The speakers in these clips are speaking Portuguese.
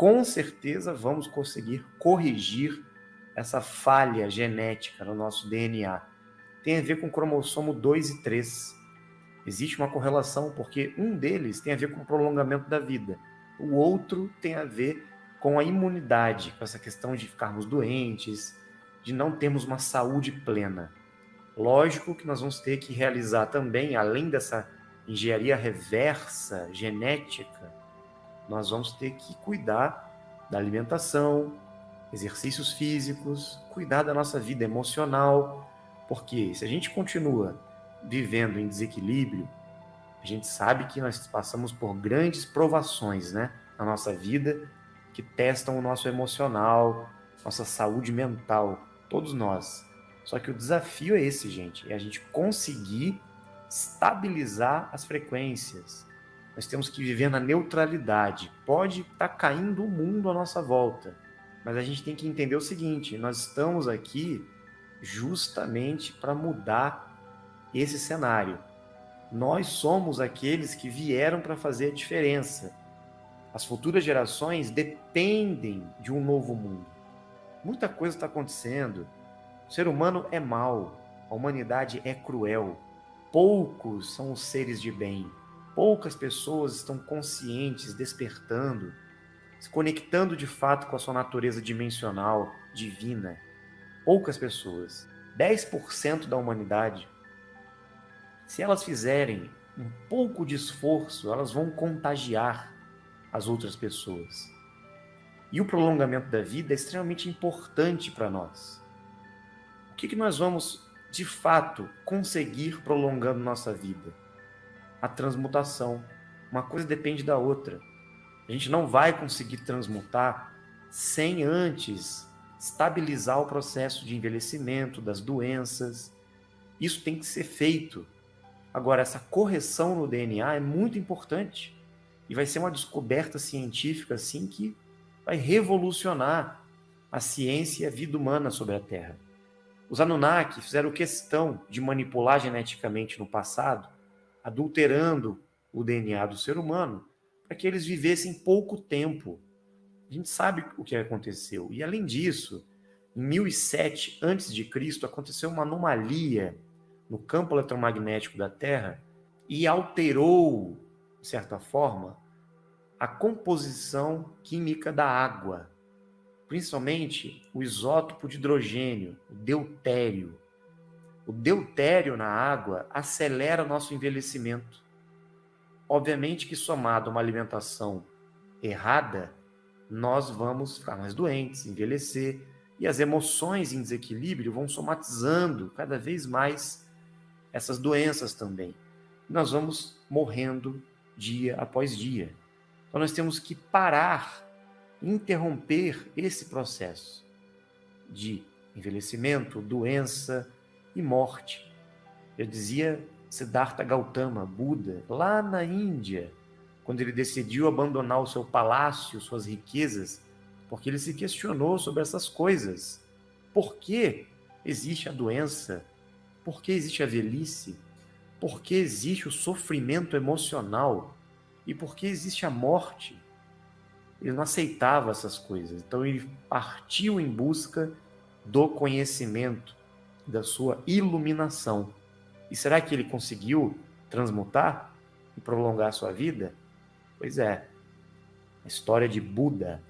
com certeza vamos conseguir corrigir essa falha genética no nosso DNA. Tem a ver com o cromossomo 2 e 3. Existe uma correlação porque um deles tem a ver com o prolongamento da vida. O outro tem a ver com a imunidade, com essa questão de ficarmos doentes, de não termos uma saúde plena. Lógico que nós vamos ter que realizar também, além dessa engenharia reversa genética, nós vamos ter que cuidar da alimentação, exercícios físicos, cuidar da nossa vida emocional, porque se a gente continua vivendo em desequilíbrio, a gente sabe que nós passamos por grandes provações, né, na nossa vida, que testam o nosso emocional, nossa saúde mental, todos nós. Só que o desafio é esse, gente, é a gente conseguir estabilizar as frequências. Nós temos que viver na neutralidade. Pode estar caindo o mundo à nossa volta, mas a gente tem que entender o seguinte: nós estamos aqui justamente para mudar esse cenário. Nós somos aqueles que vieram para fazer a diferença. As futuras gerações dependem de um novo mundo. Muita coisa está acontecendo. O ser humano é mau, a humanidade é cruel. Poucos são os seres de bem. Poucas pessoas estão conscientes, despertando, se conectando de fato com a sua natureza dimensional, divina. Poucas pessoas. 10% da humanidade. Se elas fizerem um pouco de esforço, elas vão contagiar as outras pessoas. E o prolongamento da vida é extremamente importante para nós. O que nós vamos, de fato, conseguir prolongando nossa vida? A transmutação. Uma coisa depende da outra. A gente não vai conseguir transmutar sem antes estabilizar o processo de envelhecimento, das doenças. Isso tem que ser feito. Agora, essa correção no DNA é muito importante e vai ser uma descoberta científica assim que vai revolucionar a ciência e a vida humana sobre a Terra. Os Anunnaki fizeram questão de manipular geneticamente no passado, adulterando o DNA do ser humano para que eles vivessem pouco tempo. A gente sabe o que aconteceu. E além disso, em 1007 a.C., aconteceu uma anomalia no campo eletromagnético da Terra e alterou, de certa forma, a composição química da água, principalmente o isótopo de hidrogênio, o deutério. O deutério na água acelera o nosso envelhecimento. Obviamente que, somado a uma alimentação errada, nós vamos ficar mais doentes, envelhecer, e as emoções em desequilíbrio vão somatizando cada vez mais essas doenças também. Nós vamos morrendo dia após dia. Então nós temos que parar, interromper esse processo de envelhecimento, doença e morte. Eu dizia Siddhartha Gautama, Buda, lá na Índia, quando ele decidiu abandonar o seu palácio, suas riquezas, porque ele se questionou sobre essas coisas. Por que existe a doença? Por que existe a velhice? Por que existe o sofrimento emocional? E por que existe a morte? Ele não aceitava essas coisas. Então ele partiu em busca do conhecimento, da sua iluminação. E será que ele conseguiu transmutar e prolongar a sua vida? Pois é. A história de Buda,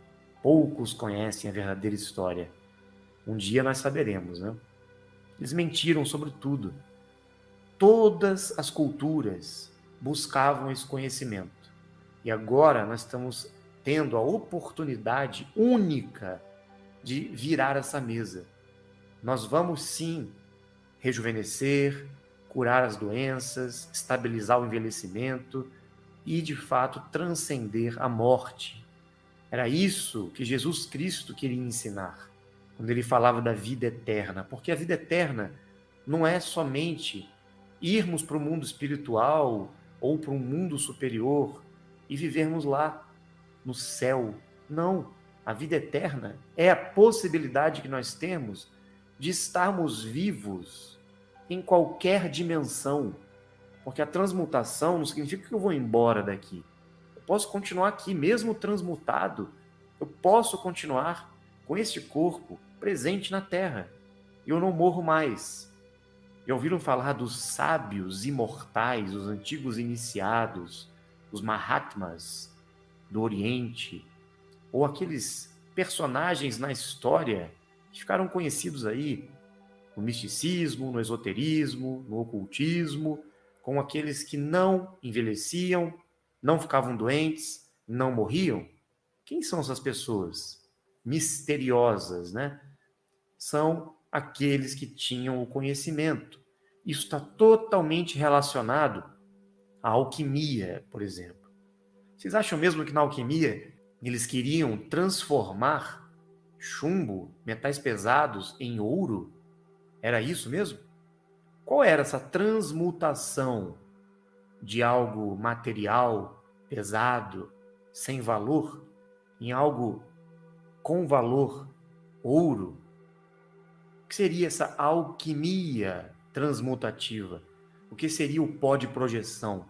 poucos conhecem a verdadeira história. Um dia nós saberemos, né? Eles mentiram sobre tudo. Todas as culturas buscavam esse conhecimento. E agora nós estamos tendo a oportunidade única de virar essa mesa. Nós vamos sim rejuvenescer, curar as doenças, estabilizar o envelhecimento e, de fato, transcender a morte. Era isso que Jesus Cristo queria ensinar quando ele falava da vida eterna, porque a vida eterna não é somente irmos para o mundo espiritual ou para um mundo superior e vivermos lá no céu. Não, a vida eterna é a possibilidade que nós temos de estarmos vivos em qualquer dimensão, porque a transmutação não significa que eu vou embora daqui. Eu posso continuar aqui, mesmo transmutado, Eu posso continuar com este corpo presente na Terra. Eu não morro mais. Já ouviram falar dos sábios imortais, os antigos iniciados, os Mahatmas do Oriente, ou aqueles personagens na história que ficaram conhecidos aí no misticismo, no esoterismo, no ocultismo, como aqueles que não envelheciam, não ficavam doentes, não morriam? Quem são essas pessoas misteriosas, né? São aqueles que tinham o conhecimento. Isso está totalmente relacionado à alquimia, por exemplo. Vocês acham mesmo que na alquimia eles queriam transformar chumbo, metais pesados, em ouro? Era isso mesmo? Qual era essa transmutação de algo material, pesado, sem valor, em algo com valor, ouro? O que seria essa alquimia transmutativa? O que seria o pó de projeção?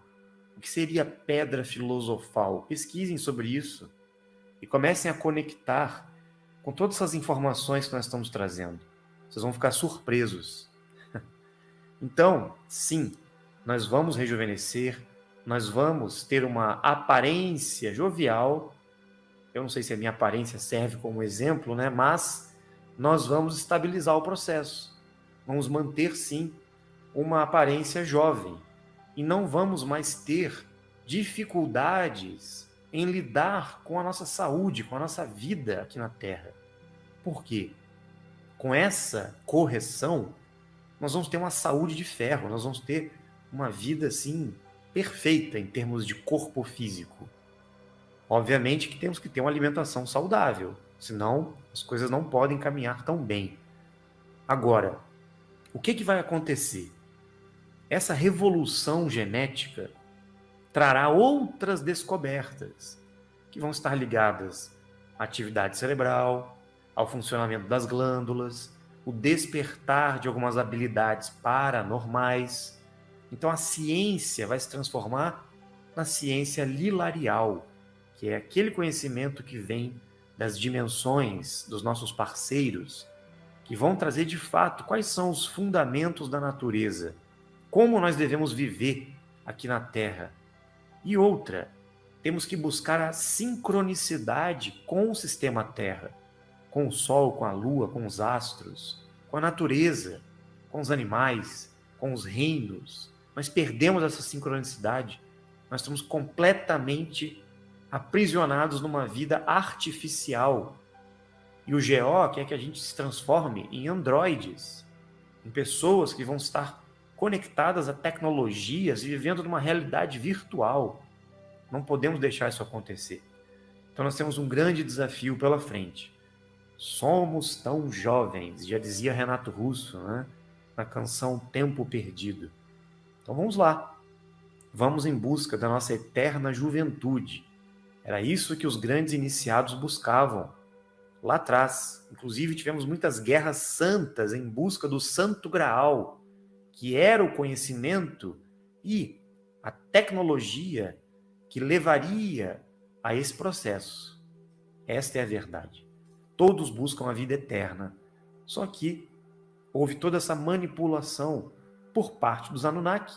O que seria a pedra filosofal? Pesquisem sobre isso e comecem a conectar com todas essas informações que nós estamos trazendo. Vocês vão ficar surpresos. Então, sim, nós vamos rejuvenescer, nós vamos ter uma aparência jovial. Eu não sei se a minha aparência serve como exemplo, né? Mas nós vamos estabilizar o processo. Vamos manter, sim, uma aparência jovem. E não vamos mais ter dificuldades em lidar com a nossa saúde, com a nossa vida aqui na Terra. Por quê? Com essa correção, nós vamos ter uma saúde de ferro, nós vamos ter uma vida, assim, perfeita em termos de corpo físico. Obviamente que temos que ter uma alimentação saudável, senão as coisas não podem caminhar tão bem. Agora, o que vai acontecer? Essa revolução genética trará outras descobertas que vão estar ligadas à atividade cerebral, ao funcionamento das glândulas, o despertar de algumas habilidades paranormais. Então a ciência vai se transformar na ciência lilarial, que é aquele conhecimento que vem das dimensões dos nossos parceiros, que vão trazer de fato quais são os fundamentos da natureza, como nós devemos viver aqui na Terra. E outra, temos que buscar a sincronicidade com o sistema Terra, com o Sol, com a Lua, com os astros, com a natureza, com os animais, com os reinos. Nós perdemos essa sincronicidade, nós estamos completamente aprisionados numa vida artificial. E o GO quer que a gente se transforme em androides, em pessoas que vão estar conectadas a tecnologias e vivendo numa realidade virtual. Não podemos deixar isso acontecer. Então nós temos um grande desafio pela frente. Somos tão jovens, já dizia Renato Russo, né? Na canção Tempo Perdido. Então vamos lá. Vamos em busca da nossa eterna juventude. Era isso que os grandes iniciados buscavam lá atrás. Inclusive tivemos muitas guerras santas em busca do Santo Graal, que era o conhecimento e a tecnologia que levaria a esse processo. Esta é a verdade. Todos buscam a vida eterna, só que houve toda essa manipulação por parte dos Anunnaki,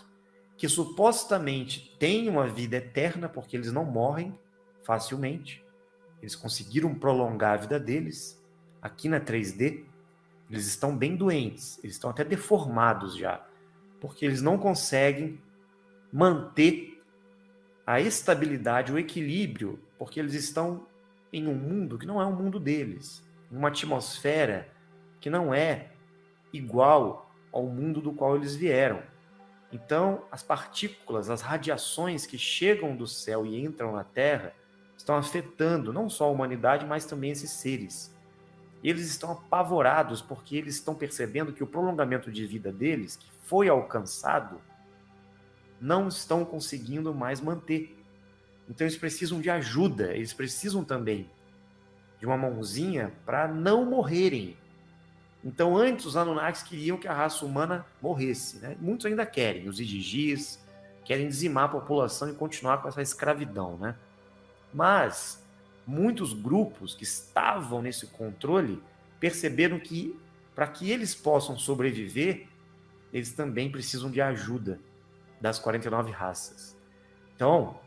que supostamente têm uma vida eterna porque eles não morrem facilmente. Eles conseguiram prolongar a vida deles aqui na 3D. Eles estão bem doentes, eles estão até deformados já, porque eles não conseguem manter a estabilidade, o equilíbrio, porque eles estão em um mundo que não é um mundo deles, em uma atmosfera que não é igual ao mundo do qual eles vieram. Então, as partículas, as radiações que chegam do céu e entram na Terra estão afetando não só a humanidade, mas também esses seres. Eles estão apavorados porque eles estão percebendo que o prolongamento de vida deles, que foi alcançado, não estão conseguindo mais manter. Então eles precisam de ajuda, eles precisam também de uma mãozinha para não morrerem. Então antes os Anunnakis queriam que a raça humana morresse, né? Muitos ainda querem, os Igigis querem dizimar a população e continuar com essa escravidão, né? Mas muitos grupos que estavam nesse controle perceberam que, para que eles possam sobreviver, eles também precisam de ajuda das 49 raças. Então,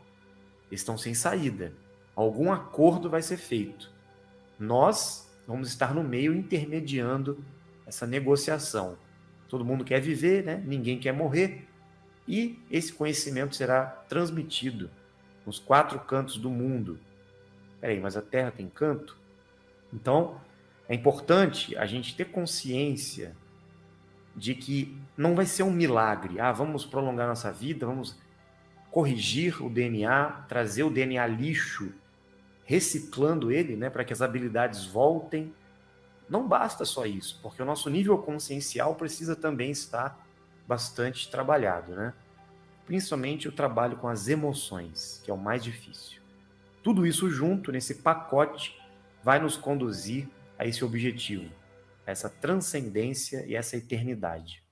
eles estão sem saída. Algum acordo vai ser feito. Nós vamos estar no meio intermediando essa negociação. Todo mundo quer viver, né? Ninguém quer morrer. E esse conhecimento será transmitido nos 4 cantos do mundo. Peraí, mas a Terra tem canto? Então, é importante a gente ter consciência de que não vai ser um milagre. Ah, vamos prolongar nossa vida, vamos corrigir o DNA, trazer o DNA lixo, reciclando ele, né, para que as habilidades voltem. Não basta só isso, porque o nosso nível consciencial precisa também estar bastante trabalhado, né? Principalmente o trabalho com as emoções, que é o mais difícil. Tudo isso junto, nesse pacote, vai nos conduzir a esse objetivo, a essa transcendência e essa eternidade.